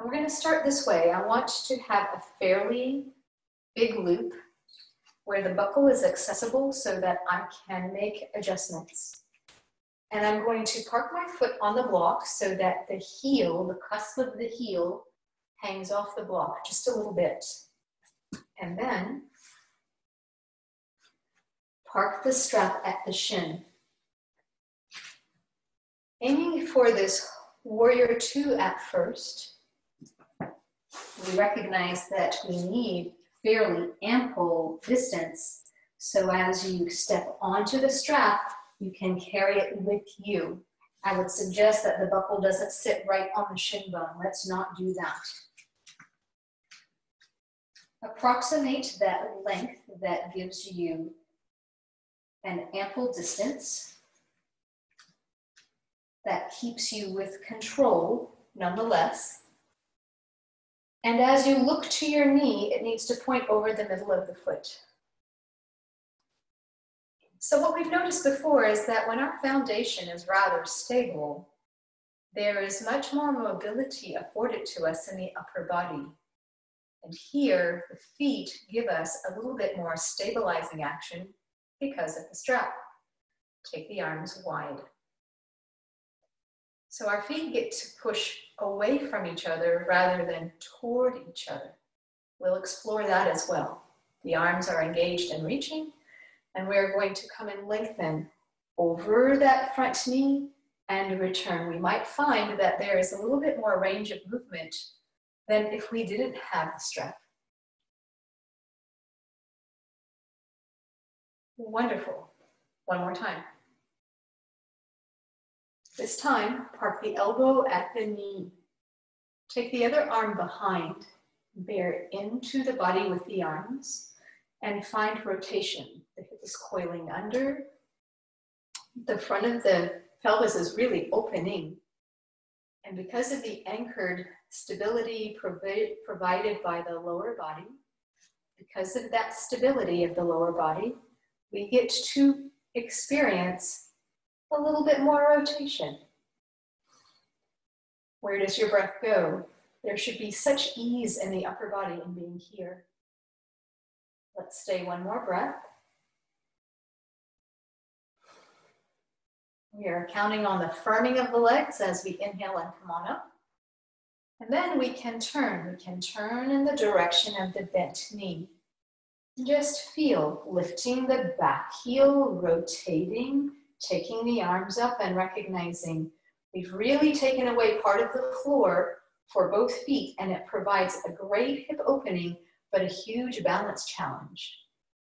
And we're going to start this way. I want to have a fairly big loop where the buckle is accessible so that I can make adjustments. And I'm going to park my foot on the block so that the heel, the cusp of the heel, hangs off the block just a little bit. And then park the strap at the shin. Aiming for this warrior two at first, we recognize that we need fairly ample distance. So as you step onto the strap, you can carry it with you. I would suggest that the buckle doesn't sit right on the shin bone. Let's not do that. Approximate that length that gives you an ample distance that keeps you with control nonetheless. And as you look to your knee, it needs to point over the middle of the foot. So what we've noticed before is that when our foundation is rather stable, there is much more mobility afforded to us in the upper body. And here, the feet give us a little bit more stabilizing action because of the strap. Take the arms wide. So our feet get to push away from each other rather than toward each other. We'll explore that as well. The arms are engaged and reaching, and we're going to come and lengthen over that front knee and return. We might find that there is a little bit more range of movement than if we didn't have the strap. Wonderful. One more time. This time, park the elbow at the knee. Take the other arm behind, bear into the body with the arms, and find rotation. The hip is coiling under. The front of the pelvis is really opening. And because of the anchored stability provided by the lower body, because of that stability of the lower body, we get to experience a little bit more rotation. Where does your breath go? There should be such ease in the upper body in being here. Let's stay one more breath. We are counting on the firming of the legs as we inhale and come on up. And then we can turn. We can turn in the direction of the bent knee. Just feel lifting the back heel, rotating, taking the arms up and recognizing we've really taken away part of the floor for both feet, and it provides a great hip opening, but a huge balance challenge.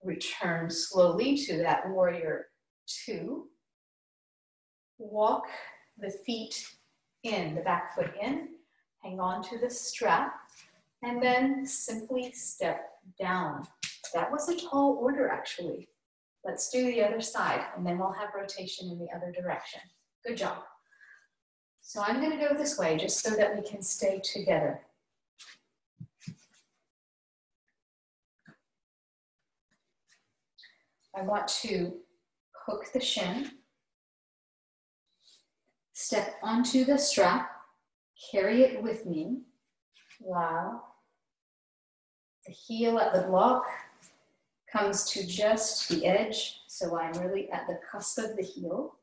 Return slowly to that warrior two. Walk the feet in, the back foot in, hang on to the strap, and then simply step down. That was a tall order, actually. Let's do the other side, and then we'll have rotation in the other direction. Good job. So I'm going to go this way just so that we can stay together. I want to hook the shin, step onto the strap, carry it with me while the heel at the block comes to just the edge, so I'm really at the cusp of the heel.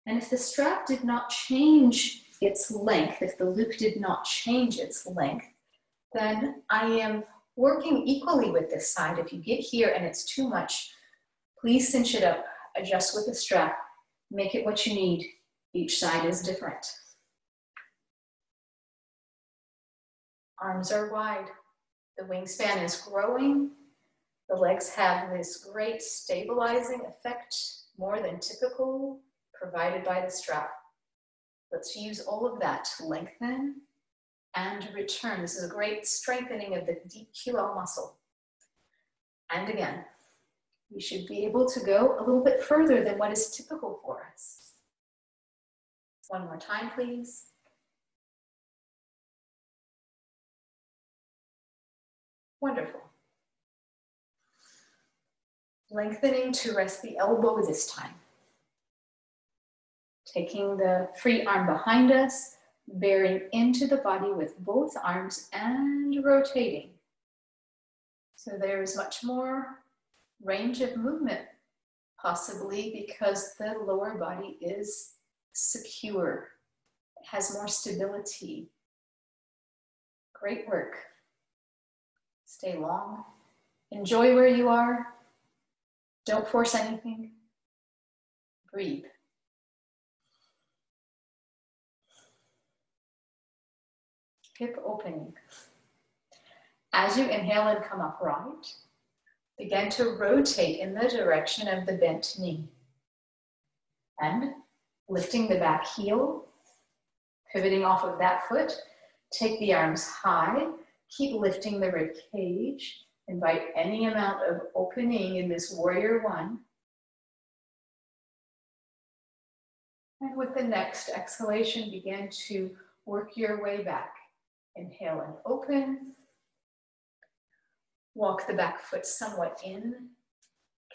And if the strap did not change its length, if the loop did not change its length, then I am working equally with this side. If you get here and it's too much, please cinch it up, adjust with the strap, make it what you need. Each side is different. Arms are wide. The wingspan is growing. The legs have this great stabilizing effect, more than typical, provided by the strap. Let's use all of that to lengthen and return. This is a great strengthening of the deep QL muscle. And again, we should be able to go a little bit further than what is typical for us. One more time, please. Wonderful. Lengthening to rest the elbow this time. Taking the free arm behind us, bearing into the body with both arms and rotating. So there is much more range of movement, possibly because the lower body is secure, it has more stability. Great work. Stay long. Enjoy where you are. Don't force anything. Breathe. Hip opening. As you inhale and come upright, begin to rotate in the direction of the bent knee. And lifting the back heel, pivoting off of that foot, take the arms high, keep lifting the rib cage, invite any amount of opening in this warrior one. And with the next exhalation, begin to work your way back. Inhale and open. Walk the back foot somewhat in.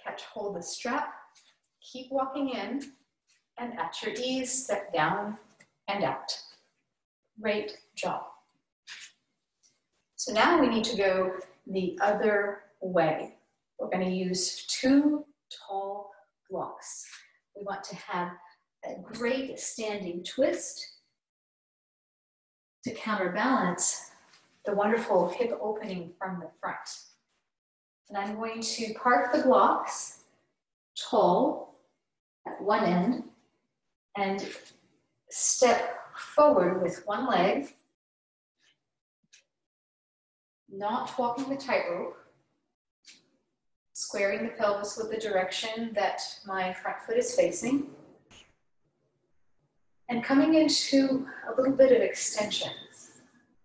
Catch hold of the strap. Keep walking in. And at your ease, step down and out. Great job. So now we need to go the other way. We're going to use 2 tall blocks. We want to have a great standing twist to counterbalance the wonderful hip opening from the front. And I'm going to park the blocks tall at one end and step forward with one leg, not walking the tightrope, squaring the pelvis with the direction that my front foot is facing, and coming into a little bit of extension,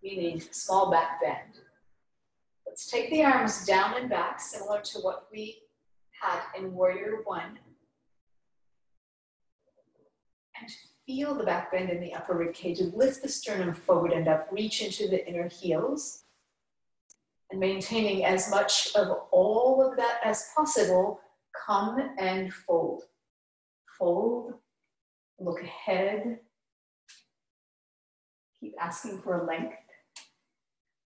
meaning small back bend. Let's take the arms down and back, similar to what we had in Warrior One. And feel the back bend in the upper rib cage. Lift the sternum forward and up, reach into the inner heels. And maintaining as much of all of that as possible, come and fold. Fold. Look ahead. Keep asking for length.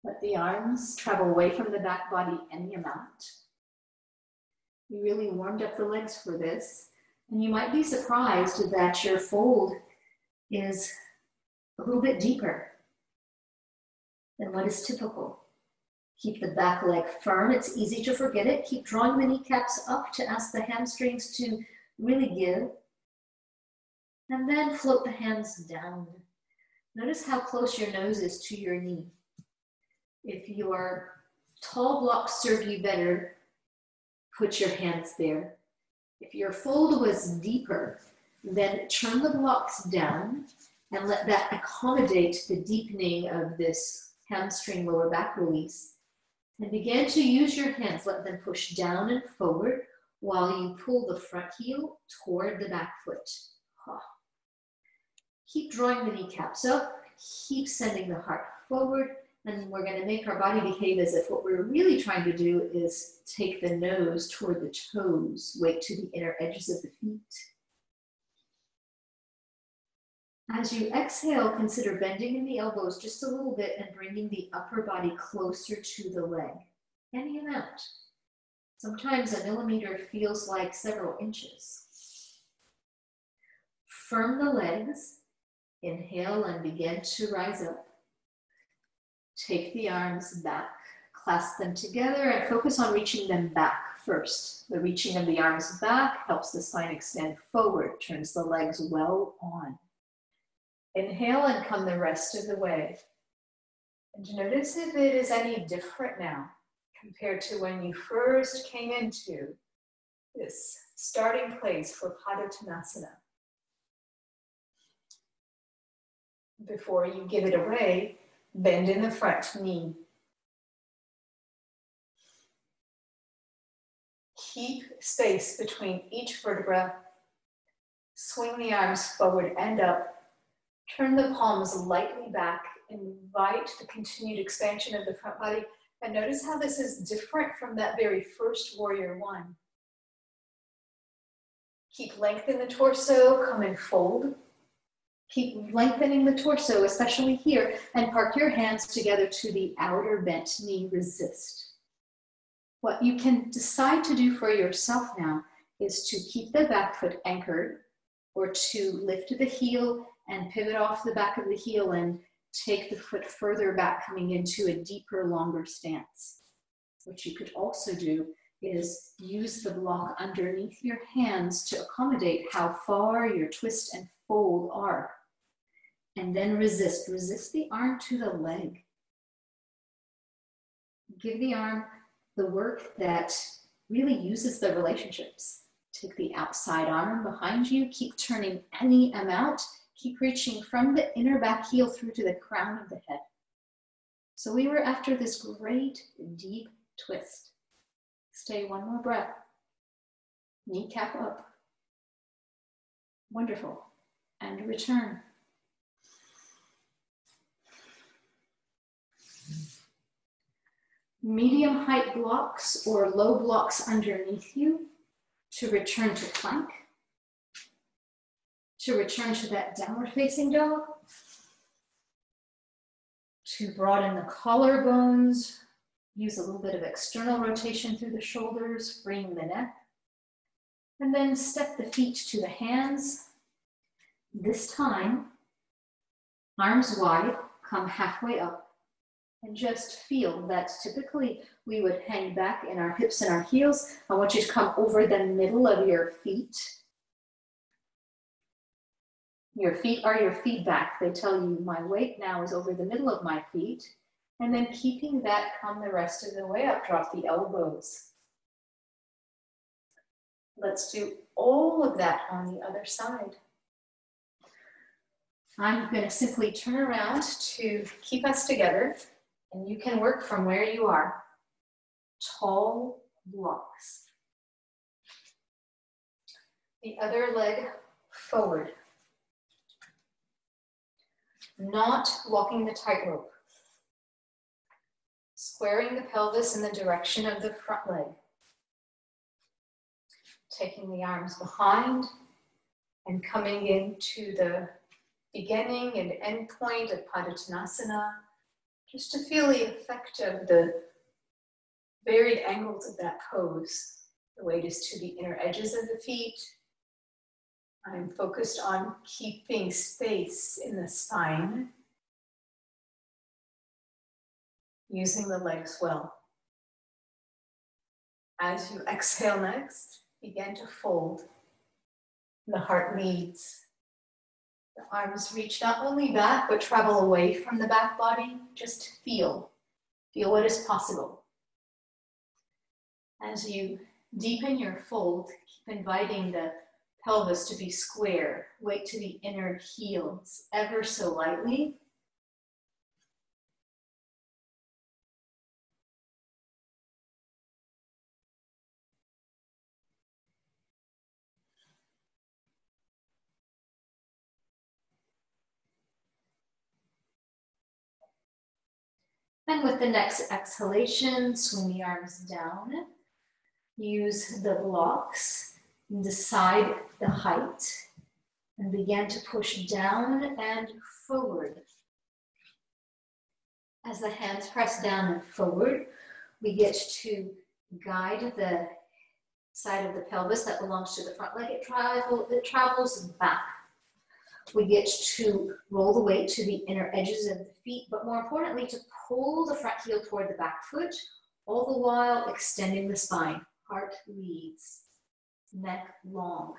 Let the arms travel away from the back body any amount. We really warmed up the legs for this. And you might be surprised that your fold is a little bit deeper than what is typical. Keep the back leg firm. It's easy to forget it. Keep drawing the kneecaps up to ask the hamstrings to really give. And then float the hands down. Notice how close your nose is to your knee. If your tall blocks serve you better, put your hands there. If your fold was deeper, then turn the blocks down and let that accommodate the deepening of this hamstring lower back release. And begin to use your hands. Let them push down and forward while you pull the front heel toward the back foot. Keep drawing the kneecaps up, keep sending the heart forward, and we're going to make our body behave as if what we're really trying to do is take the nose toward the toes, weight to the inner edges of the feet. As you exhale, consider bending in the elbows just a little bit and bringing the upper body closer to the leg, any amount. Sometimes a millimeter feels like several inches. Firm the legs. Inhale and begin to rise up. Take the arms back, clasp them together, and focus on reaching them back first. The reaching of the arms back helps the spine extend forward, turns the legs well on. Inhale and come the rest of the way. And notice if it is any different now compared to when you first came into this starting place for Padottanasana. Before you give it away, bend in the front knee. Keep space between each vertebra. Swing the arms forward and up. Turn the palms lightly back. Invite the continued expansion of the front body. And notice how this is different from that very first Warrior One. Keep length in the torso. Come and fold. Keep lengthening the torso, especially here, and park your hands together to the outer bent knee. Resist. What you can decide to do for yourself now is to keep the back foot anchored, or to lift the heel and pivot off the back of the heel and take the foot further back, coming into a deeper, longer stance. What you could also do is use the block underneath your hands to accommodate how far your twist and fold are. And then resist. Resist the arm to the leg. Give the arm the work that really uses the relationships. Take the outside arm behind you. Keep turning any amount. Keep reaching from the inner back heel through to the crown of the head. So we were after this great deep twist. Stay one more breath. Kneecap up. Wonderful. And return. Medium height blocks or low blocks underneath you to return to plank, to return to that downward facing dog, to broaden the collarbones, use a little bit of external rotation through the shoulders, freeing the neck, and then step the feet to the hands. This time, arms wide, come halfway up. And just feel that typically we would hang back in our hips and our heels. I want you to come over the middle of your feet. Your feet are your feedback. They tell you my weight now is over the middle of my feet. And then keeping that, come the rest of the way up. Drop the elbows. Let's do all of that on the other side. I'm going to simply turn around to keep us together. And you can work from where you are. Tall blocks. The other leg forward. Not walking the tightrope. Squaring the pelvis in the direction of the front leg. Taking the arms behind and coming into the beginning and end point of Padottanasana. Just to feel the effect of the varied angles of that pose. The weight is to the inner edges of the feet. I'm focused on keeping space in the spine. Using the legs well. As you exhale next, begin to fold. The heart leads. The arms reach not only back, but travel away from the back body. Just feel. Feel what is possible. As you deepen your fold, keep inviting the pelvis to be square. Weight to the inner heels, ever so lightly. And with the next exhalation, swing the arms down. Use the blocks, decide the height, and begin to push down and forward. As the hands press down and forward, we get to guide the side of the pelvis that belongs to the front leg. It travels back. We get to roll the weight to the inner edges of the feet, but more importantly, to pull the front heel toward the back foot, all the while extending the spine. Heart leads, neck long.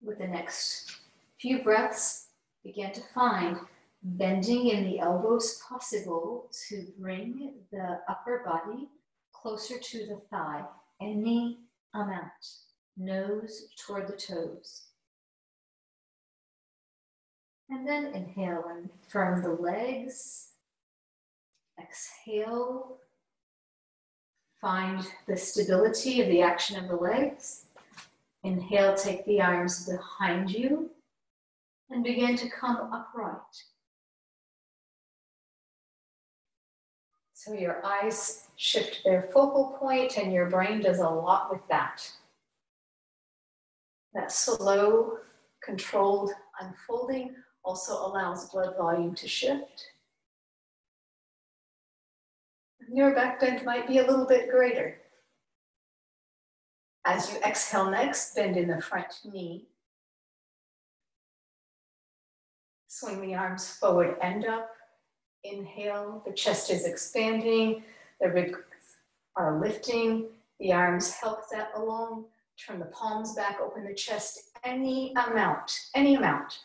With the next few breaths, begin to find bending in the elbows possible to bring the upper body closer to the thigh, any amount, nose toward the toes. And then inhale and firm the legs. Exhale, find the stability of the action of the legs. Inhale, take the arms behind you and begin to come upright. So your eyes shift their focal point and your brain does a lot with that. That slow, controlled unfolding also allows blood volume to shift. Your back bend might be a little bit greater. As you exhale next, bend in the front knee. Swing the arms forward and up. Inhale, the chest is expanding, the ribs are lifting, the arms help that along. Turn the palms back, open the chest, any amount, any amount.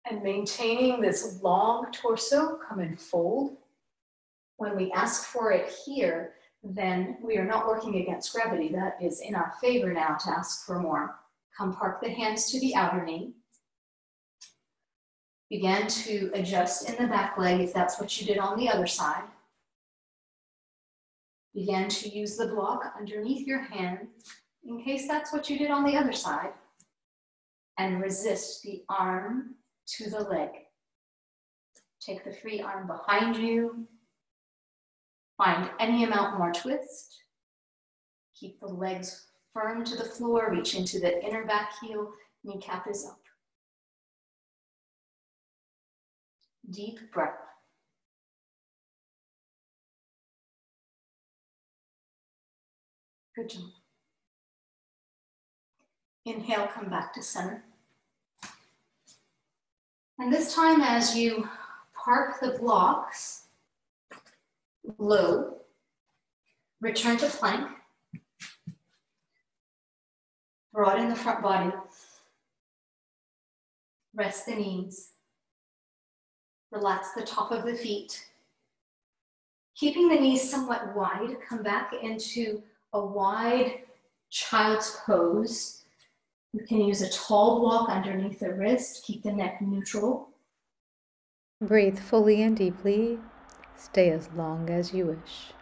And maintaining this long torso, come and fold. When we ask for it here, then we are not working against gravity. That is in our favor now to ask for more. Come park the hands to the outer knee. Begin to adjust in the back leg if that's what you did on the other side. Begin to use the block underneath your hand in case that's what you did on the other side. And resist the arm to the leg. Take the free arm behind you. Find any amount more twist. Keep the legs firm to the floor. Reach into the inner back heel. Kneecap is up. Deep breath. Good job. Inhale, come back to center. And this time as you park the blocks low, return to plank. Broaden the front body. Rest the knees. Relax the top of the feet. Keeping the knees somewhat wide, come back into a wide child's pose. You can use a tall block underneath the wrist. Keep the neck neutral. Breathe fully and deeply. Stay as long as you wish.